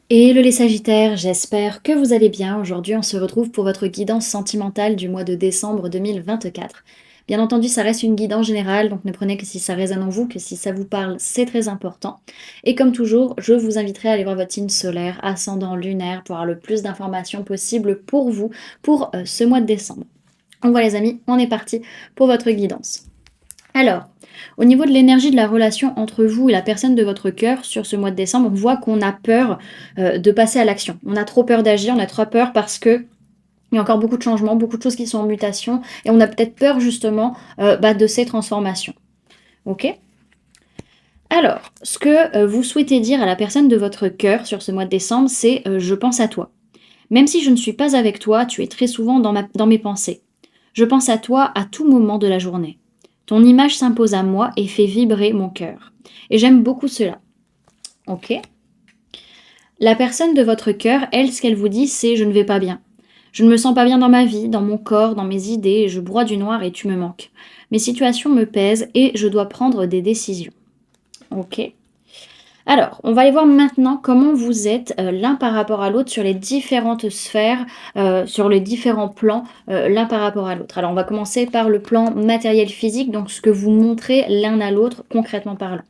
Hello les Sagittaires, j'espère que vous allez bien. Aujourd'hui, on se retrouve pour votre guidance sentimentale du mois de décembre 2024. Bien entendu, ça reste une guidance générale, donc ne prenez que si ça résonne en vous, que si ça vous parle, c'est très important. Et comme toujours, je vous inviterai à aller voir votre signe solaire, ascendant, lunaire, pour avoir le plus d'informations possible pour vous, pour ce mois de décembre. Donc voilà les amis, on est parti pour votre guidance. Alors, au niveau de l'énergie de la relation entre vous et la personne de votre cœur sur ce mois de décembre, on voit qu'on a peur de passer à l'action. On a trop peur d'agir, on a trop peur parce que il y a encore beaucoup de changements, beaucoup de choses qui sont en mutation, et on a peut-être peur justement de ces transformations. Ok. Alors, ce que vous souhaitez dire à la personne de votre cœur sur ce mois de décembre, c'est je pense à toi. Même si je ne suis pas avec toi, tu es très souvent dans mes pensées. Je pense à toi à tout moment de la journée. Ton image s'impose à moi et fait vibrer mon cœur. Et j'aime beaucoup cela. Ok. La personne de votre cœur, elle, ce qu'elle vous dit, c'est je ne vais pas bien. Je ne me sens pas bien dans ma vie, dans mon corps, dans mes idées, je broie du noir et tu me manques. Mes situations me pèsent et je dois prendre des décisions. Ok. Alors, on va aller voir maintenant comment vous êtes l'un par rapport à l'autre sur les différentes sphères, sur les différents plans, l'un par rapport à l'autre. Alors, on va commencer par le plan matériel physique, donc ce que vous montrez l'un à l'autre concrètement parlant.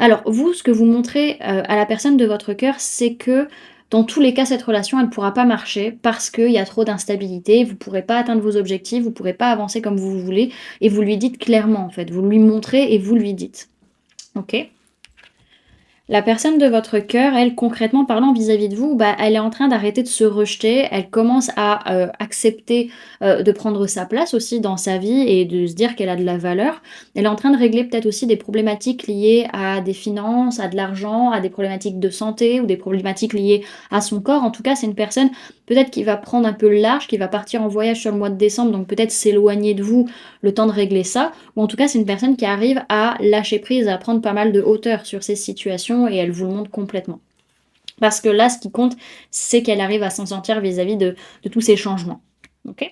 Alors, vous, ce que vous montrez à la personne de votre cœur, c'est que dans tous les cas, cette relation, elle ne pourra pas marcher parce qu'il y a trop d'instabilité, vous ne pourrez pas atteindre vos objectifs, vous ne pourrez pas avancer comme vous voulez, et vous lui dites clairement en fait, vous lui montrez et vous lui dites. Ok. La personne de votre cœur, elle, concrètement parlant vis-à-vis de vous, elle est en train d'arrêter de se rejeter, elle commence à accepter de prendre sa place aussi dans sa vie et de se dire qu'elle a de la valeur. Elle est en train de régler peut-être aussi des problématiques liées à des finances, à de l'argent, à des problématiques de santé ou des problématiques liées à son corps. En tout cas, c'est une personne peut-être qui va prendre un peu le large, qui va partir en voyage sur le mois de décembre, donc peut-être s'éloigner de vous le temps de régler ça. Ou en tout cas, c'est une personne qui arrive à lâcher prise, à prendre pas mal de hauteur sur ces situations et elle vous le montre complètement. Parce que là, ce qui compte, c'est qu'elle arrive à s'en sortir vis-à-vis de tous ces changements. Ok.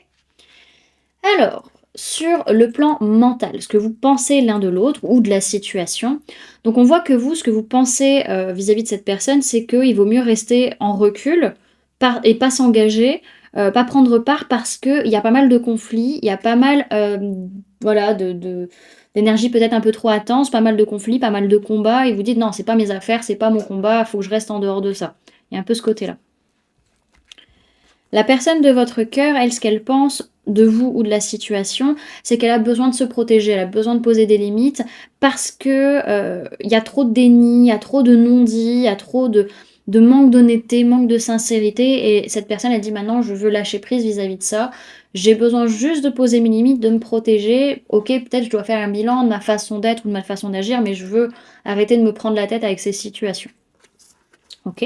Alors, sur le plan mental, ce que vous pensez l'un de l'autre ou de la situation, donc on voit que vous, ce que vous pensez vis-à-vis de cette personne, c'est qu'il vaut mieux rester en recul et pas s'engager, pas prendre part parce qu'il y a pas mal de conflits, il y a pas mal voilà, d'énergie peut-être un peu trop intense, pas mal de conflits, pas mal de combats, et vous dites non, c'est pas mes affaires, c'est pas mon combat, il faut que je reste en dehors de ça. Il y a un peu ce côté-là. La personne de votre cœur, elle, ce qu'elle pense de vous ou de la situation, c'est qu'elle a besoin de se protéger, elle a besoin de poser des limites parce que y a trop de déni, il y a trop de non-dits, il y a trop de manque d'honnêteté, manque de sincérité, et cette personne, elle dit maintenant, je veux lâcher prise vis-à-vis de ça, j'ai besoin juste de poser mes limites, de me protéger, ok, peut-être je dois faire un bilan de ma façon d'être ou de ma façon d'agir, mais je veux arrêter de me prendre la tête avec ces situations. Ok.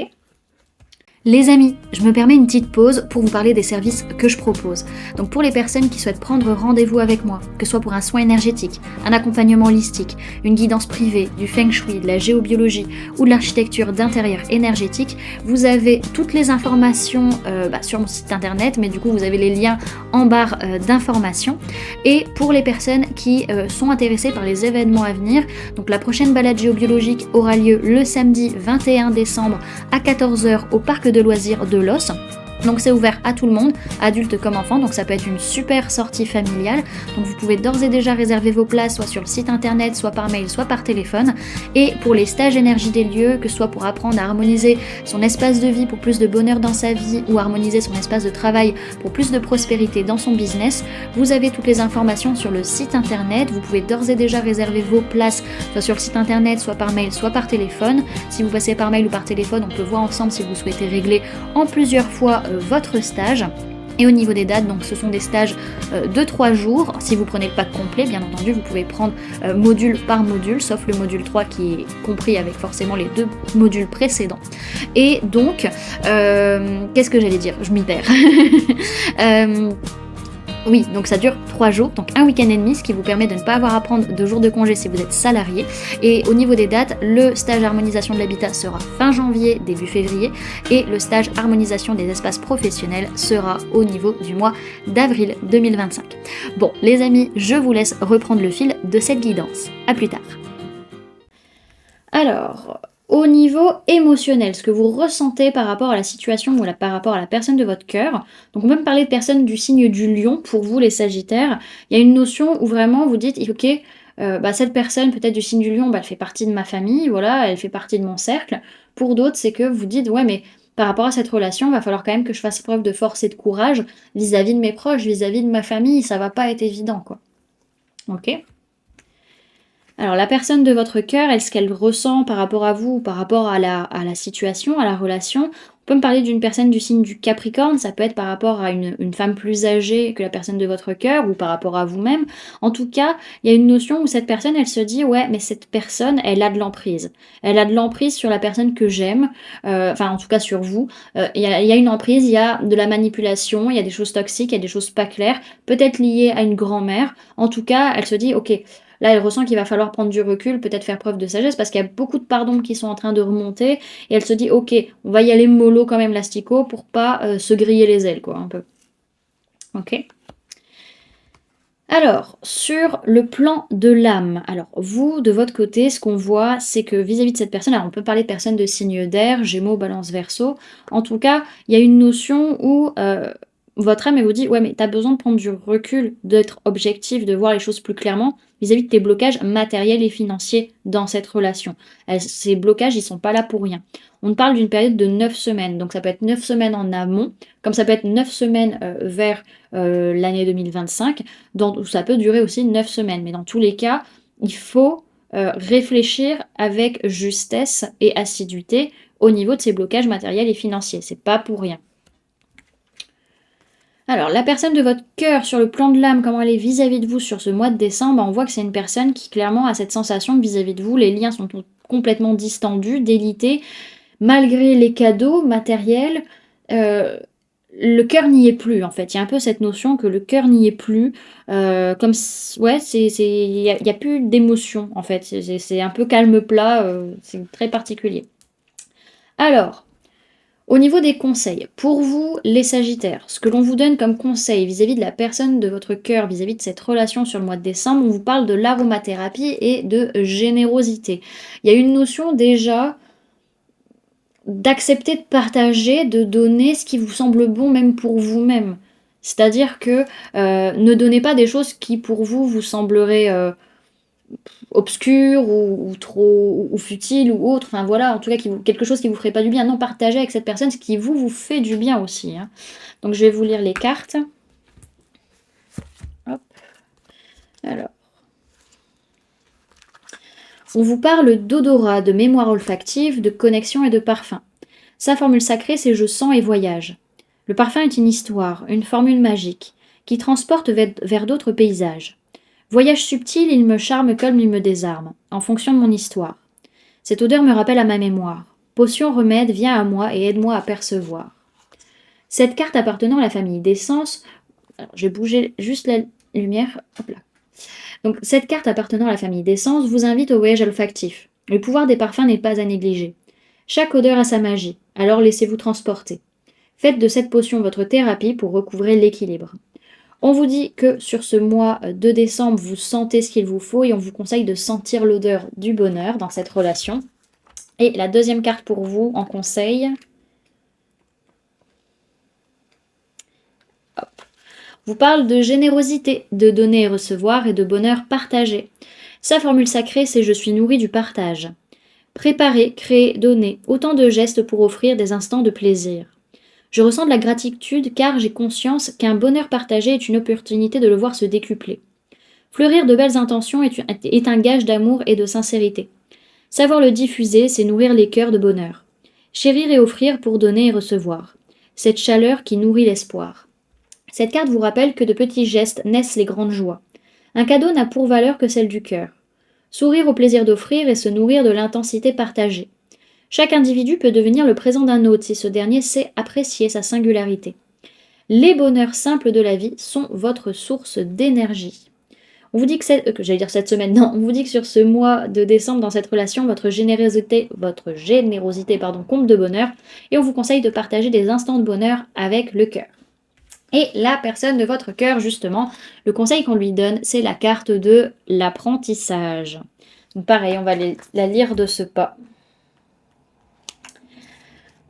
Les amis, je me permets une petite pause pour vous parler des services que je propose. Donc pour les personnes qui souhaitent prendre rendez-vous avec moi, que ce soit pour un soin énergétique, un accompagnement holistique, une guidance privée, du feng shui, de la géobiologie ou de l'architecture d'intérieur énergétique, vous avez toutes les informations sur mon site internet, mais du coup vous avez les liens en barre d'informations. Et pour les personnes qui sont intéressées par les événements à venir, donc la prochaine balade géobiologique aura lieu le samedi 21 décembre à 14h au parc de loisirs de Los. Donc c'est ouvert à tout le monde, adultes comme enfants, donc ça peut être une super sortie familiale. Donc vous pouvez d'ores et déjà réserver vos places, soit sur le site internet, soit par mail, soit par téléphone. Et pour les stages énergie des lieux, que ce soit pour apprendre à harmoniser son espace de vie pour plus de bonheur dans sa vie, ou harmoniser son espace de travail pour plus de prospérité dans son business, vous avez toutes les informations sur le site internet. Vous pouvez d'ores et déjà réserver vos places, soit sur le site internet, soit par mail, soit par téléphone. Si vous passez par mail ou par téléphone, on peut voir ensemble si vous souhaitez régler en plusieurs fois votre stage. Et au niveau des dates, donc ce sont des stages de 3 jours. Si vous prenez le pack complet, bien entendu, vous pouvez prendre module par module, sauf le module 3 qui est compris avec forcément les 2 modules précédents. Et donc, qu'est-ce que j'allais dire? Je m'y perds. Oui, donc ça dure 3 jours, donc un week-end et demi, ce qui vous permet de ne pas avoir à prendre de jours de congé si vous êtes salarié. Et au niveau des dates, le stage harmonisation de l'habitat sera fin janvier, début février, et le stage harmonisation des espaces professionnels sera au niveau du mois d'avril 2025. Bon, les amis, je vous laisse reprendre le fil de cette guidance. À plus tard. Alors, Au niveau émotionnel, ce que vous ressentez par rapport à la situation ou par rapport à la personne de votre cœur, donc on peut me parler de personnes du signe du lion, pour vous les sagittaires, il y a une notion où vraiment vous dites: «OK, cette personne peut-être du signe du lion, elle fait partie de ma famille, voilà, elle fait partie de mon cercle». Pour d'autres, c'est que vous dites: «Ouais, mais par rapport à cette relation, va falloir quand même que je fasse preuve de force et de courage vis-à-vis de mes proches, vis-à-vis de ma famille, ça va pas être évident, quoi». OK? Alors la personne de votre cœur, elle, ce qu'elle ressent par rapport à vous, par rapport à la situation, à la relation, on peut me parler d'une personne du signe du Capricorne, ça peut être par rapport à une femme plus âgée que la personne de votre cœur ou par rapport à vous-même. En tout cas, il y a une notion où cette personne, elle se dit: «Ouais, mais cette personne, elle a de l'emprise. Elle a de l'emprise sur la personne que j'aime», enfin en tout cas sur vous. Il y a une emprise, il y a de la manipulation, il y a des choses toxiques, il y a des choses pas claires, peut-être liées à une grand-mère. En tout cas, elle se dit: «OK, là, elle ressent qu'il va falloir prendre du recul, peut-être faire preuve de sagesse, parce qu'il y a beaucoup de pardons qui sont en train de remonter, et elle se dit: «OK, on va y aller mollo quand même l'astico pour pas, se griller les ailes quoi, un peu». OK? Alors, sur le plan de l'âme, alors vous, de votre côté, ce qu'on voit, c'est que vis-à-vis de cette personne, alors on peut parler de personnes de signe d'air, Gémeaux, Balance, Verseau. En tout cas, il y a une notion où votre âme, elle vous dit: ouais, mais tu as besoin de prendre du recul, d'être objectif, de voir les choses plus clairement vis-à-vis de tes blocages matériels et financiers dans cette relation. Ces blocages, ils sont pas là pour rien. On parle d'une période de 9 semaines, donc ça peut être 9 semaines en amont, comme ça peut être 9 semaines vers l'année 2025, où ça peut durer aussi 9 semaines. Mais dans tous les cas, il faut réfléchir avec justesse et assiduité au niveau de ces blocages matériels et financiers. C'est pas pour rien. Alors, la personne de votre cœur, sur le plan de l'âme, comment elle est vis-à-vis de vous sur ce mois de décembre, on voit que c'est une personne qui clairement a cette sensation que vis-à-vis de vous, les liens sont complètement distendus, délités, malgré les cadeaux matériels. euh, le cœur n'y est plus, en fait. Il y a un peu cette notion que le cœur n'y est plus. Ouais, il y a plus d'émotion, en fait. C'est un peu calme plat, c'est très particulier. Alors, au niveau des conseils, pour vous, les Sagittaires, ce que l'on vous donne comme conseil vis-à-vis de la personne de votre cœur, vis-à-vis de cette relation sur le mois de décembre, on vous parle de l'aromathérapie et de générosité. Il y a une notion déjà d'accepter de partager, de donner ce qui vous semble bon même pour vous-même. C'est-à-dire que ne donnez pas des choses qui pour vous vous sembleraient obscures ou trop ou futiles ou autres. Enfin voilà, en tout cas quelque chose qui vous ferait pas du bien. Non, partagez avec cette personne ce qui vous fait du bien aussi, hein. Donc je vais vous lire les cartes. Hop. Alors, on vous parle d'odorat, de mémoire olfactive, de connexion et de parfum. Sa formule sacrée, c'est je sens et voyage. Le parfum est une histoire, une formule magique, qui transporte vers d'autres paysages. Voyage subtil, il me charme comme il me désarme, en fonction de mon histoire. Cette odeur me rappelle à ma mémoire. Potion remède, viens à moi et aide-moi à percevoir. Cette carte appartenant à la famille d'essence, alors j'ai bougé juste la lumière, hop là. Donc cette carte appartenant à la famille d'essence vous invite au voyage olfactif. Le pouvoir des parfums n'est pas à négliger. Chaque odeur a sa magie, alors laissez-vous transporter. Faites de cette potion votre thérapie pour recouvrer l'équilibre. On vous dit que sur ce mois de décembre, vous sentez ce qu'il vous faut et on vous conseille de sentir l'odeur du bonheur dans cette relation. Et la deuxième carte pour vous en conseil, vous parle de générosité, de donner et recevoir et de bonheur partagé. Sa formule sacrée, c'est je suis nourri du partage. Préparer, créer, donner, autant de gestes pour offrir des instants de plaisir. Je ressens de la gratitude car j'ai conscience qu'un bonheur partagé est une opportunité de le voir se décupler. Fleurir de belles intentions est un gage d'amour et de sincérité. Savoir le diffuser, c'est nourrir les cœurs de bonheur. Chérir et offrir pour donner et recevoir. Cette chaleur qui nourrit l'espoir. Cette carte vous rappelle que de petits gestes naissent les grandes joies. Un cadeau n'a pour valeur que celle du cœur. Sourire au plaisir d'offrir et se nourrir de l'intensité partagée. Chaque individu peut devenir le présent d'un autre si ce dernier sait apprécier sa singularité. Les bonheurs simples de la vie sont votre source d'énergie. On vous dit que j'allais dire cette semaine, non, on vous dit que sur ce mois de décembre, dans cette relation, votre générosité comble de bonheur, et on vous conseille de partager des instants de bonheur avec le cœur. Et la personne de votre cœur, justement, le conseil qu'on lui donne, c'est la carte de l'apprentissage. Donc pareil, on va la lire de ce pas.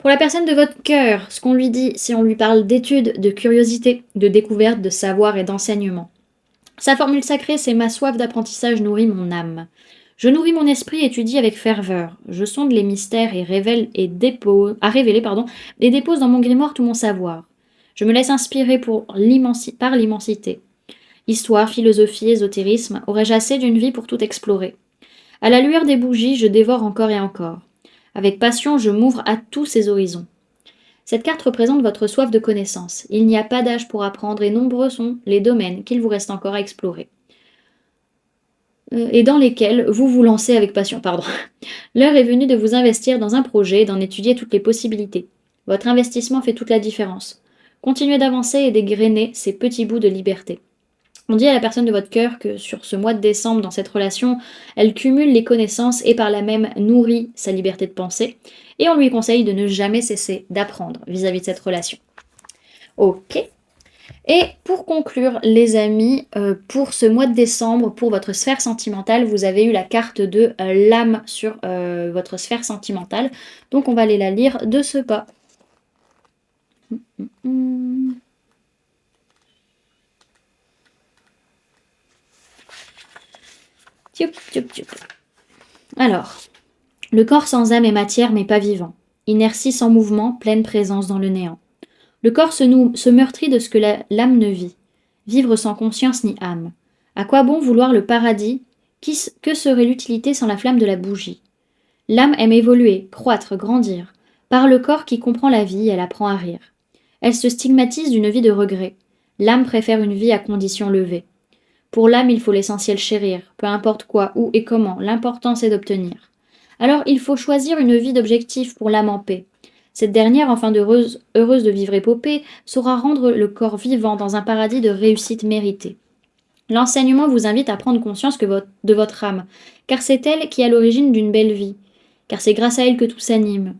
Pour la personne de votre cœur, ce qu'on lui dit, si on lui parle d'études, de curiosité, de découverte, de savoir et d'enseignement. Sa formule sacrée, c'est ma soif d'apprentissage nourrit mon âme. Je nourris mon esprit et étudie avec ferveur. Je sonde les mystères et révèle et dépose, à révéler, et dépose dans mon grimoire tout mon savoir. Je me laisse inspirer par l'immensité. Histoire, philosophie, ésotérisme, aurais-je assez d'une vie pour tout explorer? À la lueur des bougies, je dévore encore et encore. Avec passion, je m'ouvre à tous ces horizons. Cette carte représente votre soif de connaissance. Il n'y a pas d'âge pour apprendre et nombreux sont les domaines qu'il vous reste encore à explorer. Et dans lesquels vous vous lancez avec passion. L'heure est venue de vous investir dans un projet et d'en étudier toutes les possibilités. Votre investissement fait toute la différence. Continuez d'avancer et dégrainer ces petits bouts de liberté. On dit à la personne de votre cœur que sur ce mois de décembre, dans cette relation, elle cumule les connaissances et par là même nourrit sa liberté de penser. Et on lui conseille de ne jamais cesser d'apprendre vis-à-vis de cette relation. Ok. Et pour conclure, les amis, pour ce mois de décembre, pour votre sphère sentimentale, vous avez eu la carte de l'âme sur votre sphère sentimentale. Donc on va aller la lire de ce pas. Alors, le corps sans âme et matière mais pas vivant. Inertie sans mouvement, pleine présence dans le néant. Le corps se meurtrit de ce que l'âme ne vit. Vivre sans conscience ni âme. À quoi bon vouloir le paradis? Que serait l'utilité sans la flamme de la bougie? L'âme aime évoluer, croître, grandir. Par le corps qui comprend la vie, elle apprend à rire. Elle se stigmatise d'une vie de regret. L'âme préfère une vie à condition levée. Pour l'âme, il faut l'essentiel chérir, peu importe quoi, où et comment, l'important c'est d'obtenir. Alors il faut choisir une vie d'objectif pour l'âme en paix. Cette dernière, enfin heureuse de vivre épopée, saura rendre le corps vivant dans un paradis de réussite méritée. L'enseignement vous invite à prendre conscience de votre âme, car c'est elle qui est à l'origine d'une belle vie, car c'est grâce à elle que tout s'anime.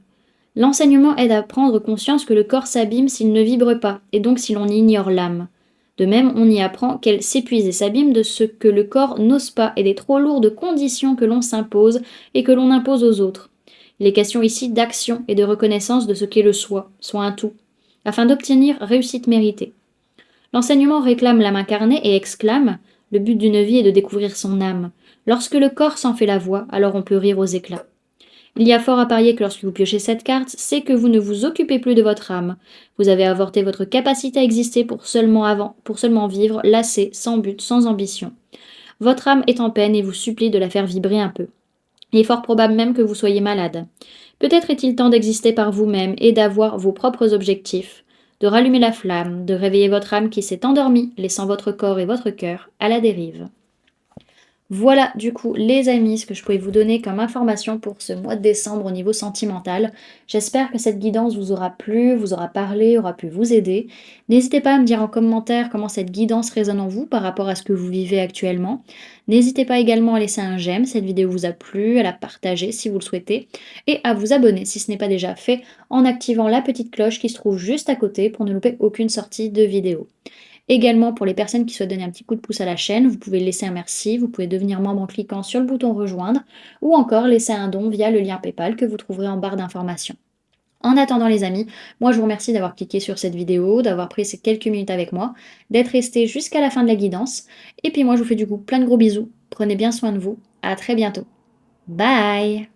L'enseignement aide à prendre conscience que le corps s'abîme s'il ne vibre pas, et donc si l'on ignore l'âme. De même, on y apprend qu'elle s'épuise et s'abîme de ce que le corps n'ose pas et des trop lourdes conditions que l'on s'impose et que l'on impose aux autres. Il est question ici d'action et de reconnaissance de ce qu'est le soi, soit un tout, afin d'obtenir réussite méritée. L'enseignement réclame l'âme incarnée et exclame « Le but d'une vie est de découvrir son âme. Lorsque le corps s'en fait la voix, alors on peut rire aux éclats. » Il y a fort à parier que lorsque vous piochez cette carte, c'est que vous ne vous occupez plus de votre âme. Vous avez avorté votre capacité à exister pour seulement vivre, lassé, sans but, sans ambition. Votre âme est en peine et vous supplie de la faire vibrer un peu. Il est fort probable même que vous soyez malade. Peut-être est-il temps d'exister par vous-même et d'avoir vos propres objectifs, de rallumer la flamme, de réveiller votre âme qui s'est endormie, laissant votre corps et votre cœur à la dérive. Voilà du coup les amis ce que je pouvais vous donner comme information pour ce mois de décembre au niveau sentimental. J'espère que cette guidance vous aura plu, vous aura parlé, aura pu vous aider. N'hésitez pas à me dire en commentaire comment cette guidance résonne en vous par rapport à ce que vous vivez actuellement. N'hésitez pas également à laisser un j'aime si cette vidéo vous a plu, à la partager si vous le souhaitez et à vous abonner si ce n'est pas déjà fait en activant la petite cloche qui se trouve juste à côté pour ne louper aucune sortie de vidéo. Également, pour les personnes qui souhaitent donner un petit coup de pouce à la chaîne, vous pouvez laisser un merci, vous pouvez devenir membre en cliquant sur le bouton rejoindre ou encore laisser un don via le lien PayPal que vous trouverez en barre d'informations. En attendant les amis, moi je vous remercie d'avoir cliqué sur cette vidéo, d'avoir pris ces quelques minutes avec moi, d'être resté jusqu'à la fin de la guidance. Et puis moi je vous fais du coup plein de gros bisous, prenez bien soin de vous, à très bientôt. Bye!